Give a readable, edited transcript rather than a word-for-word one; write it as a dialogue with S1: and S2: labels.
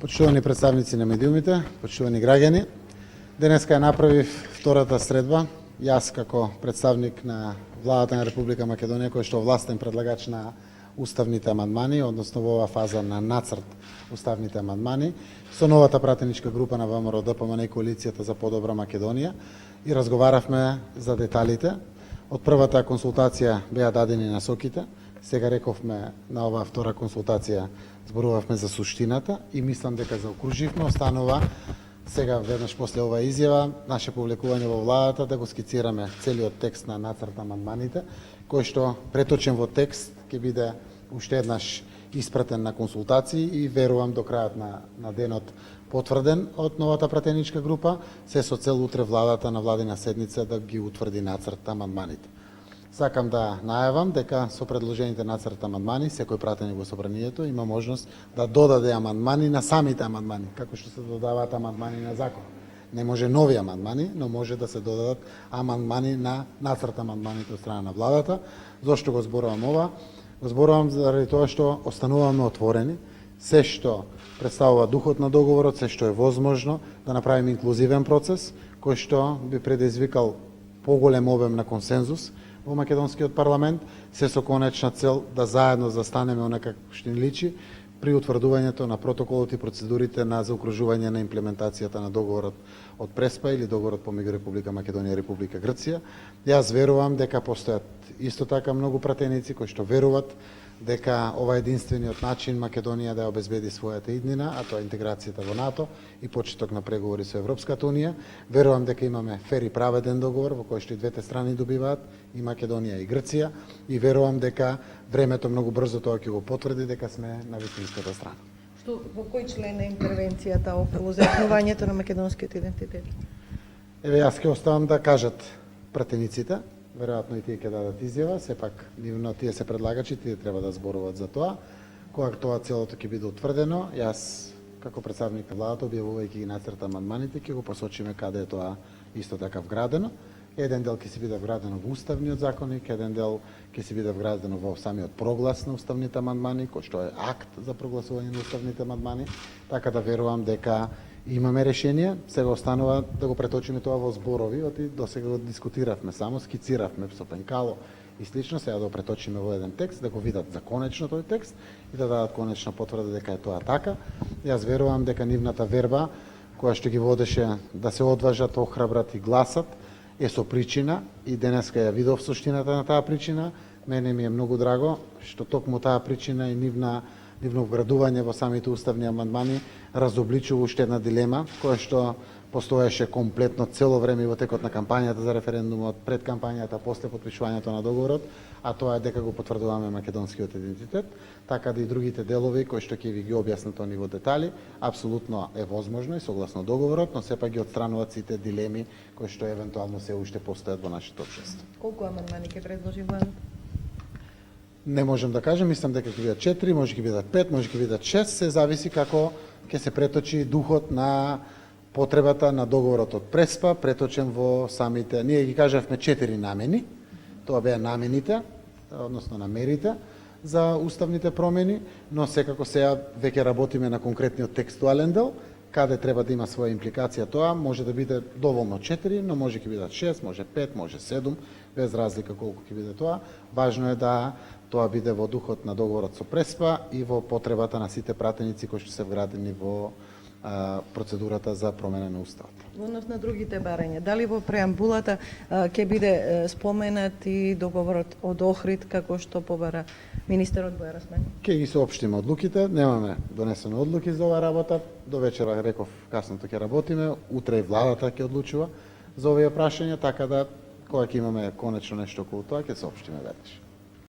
S1: Почитувани представници на медиумите, почитувани граѓани, денеска ја направив втората средба, јас како представник на владата на Република Македонија, кој што овластен предлагач на уставните амандмани, односно во оваа фаза на нацрт уставните амандмани, со новата пратеничка група на ВМРО ДПМН и Коалицијата за подобра Македонија и разговаравме за деталите. Од првата консултација беа дадени насоките, сега рековме на оваа втора консултација зборувавме за суштината и мислам дека заокруживме, останува сега веднаш после оваа изјава наше публикување во владата да го скицираме целиот текст на нацрт на амандманите, кој што преточен во текст ќе биде уште еднаш испратен на консултации и верувам до крајот на денот потврден од новата пратеничка група, се со цел утре владата на владина седница да ги утврди нацрт амандманите. Сакам да најавам дека со предложените нацрт амандмани секој пратеник во собранието има можност да додаде амандмани на самите амандмани, како што се додаваат амандмани на закон. Не може нови амандмани, но може да се додадат амандмани на нацрт амандманите од страна на владата. Зошто го зборувам ова? Го зборувам заради тоа што остануваме отворени, се што представува духот на договорот, се што е возможно да направиме инклузивен процес, кој што би предизвикал поголем обем на консензус во македонскиот парламент, се со конечна цел да заедно застанеме онака што ни личи при утврдувањето на протоколот и процедурите на заокружување на имплементацијата на договорот од Преспа или договорот помеѓу Република Македонија и Република Грција. Јас верувам дека постојат исто така многу пратеници кои што веруваат дека ова е единствениот начин Македонија да ја обезбеди својата иднина, а тоа е интеграцијата во НАТО и почеток на преговори со Европската унија. Верувам дека имаме фер и праведен договор во кој што и двете страни добиваат, и Македонија и Грција, и верувам дека времето многу брзо тоа ќе го потврди дека сме на вистинската страна.
S2: Во кој член е интервенцијата околу зајакнувањето на македонскиот идентитет?
S1: Еве, јас ќе оставам да кажат пратениците, веројатно и тие ќе дадат изјава, сепак нивно тие се предлагачи, тие треба да зборуваат за тоа. Кога тоа целото ќе биде утврдено, јас како представник на владата, објавувајќи ги нацрт амандманите, ќе го посочиме каде е тоа исто така вградено. Еден дел ќе се биде вградено во уставниот законник, еден дел ќе се биде вградено во самиот проглас на уставните амандмани, кој што е акт за прогласување на уставните амандмани, така да верувам дека имаме решение. Сега останува да го преточиме тоа во зборови, до сега го дискутиравме, само скициравме со пенкало и слично, сега да го преточиме во еден текст, да го видат за конечно тој текст и да дадат конечна потврда дека е тоа така. Јас верувам дека нивната верба, која што ги водеше да се одважат, охрабрат и гласат, е со причина и денеска ја видов суштината на таа причина. Мене ми е многу драго што токму таа причина и нивно вградување во самите уставни амандмани разобличува уште една дилема која што постоеше комплетно цело време во текот на кампањата за референдумот, пред кампањата, после потпишувањето на договорот, а тоа е дека го потврдуваме македонскиот идентитет, така да и другите делови кои што ќе ви ги објаснат они во детали, апсолутно е возможно и согласно договорот, но сепак ги отстрануваат сите дилеми кои што евентуално се уште постојат во нашето општество.
S2: Колку амандмани ќе предложи владата?
S1: Не можем да кажем, мислам дека ќе бидат 4, може ќе бидат 5, може ќе бидат 6, се зависи како ќе се преточи духот на потребата на договорот од Преспа, преточен во самите, ние ги кажавме 4 намени, тоа беа намените, односно намерите за уставните промени, но секако сега веќе работиме на конкретниот текстуален дел, каде треба да има своја импликација тоа, може да биде доволно 4, но може ќе бидат 6, може 5, може 7, без разлика колку ќе биде тоа. Важно е да тоа биде во духот на договорот со Преспа и во потребата на сите пратеници кои што се вградени во процедурата за промена на уставот.
S2: Во однос на другите барања, дали во преамбулата ќе биде споменат и договорот од Охрид како што побара министерот Бојар Османи?
S1: Ќе ги соопштиме одлуките, немаме донесени одлуки за оваа работа, до вечера реков касното ќе работиме, утре и владата ќе одлучува за овие прашања, така да кога ќе имаме конечно нешто околу тоа ќе соопштиме веднаш.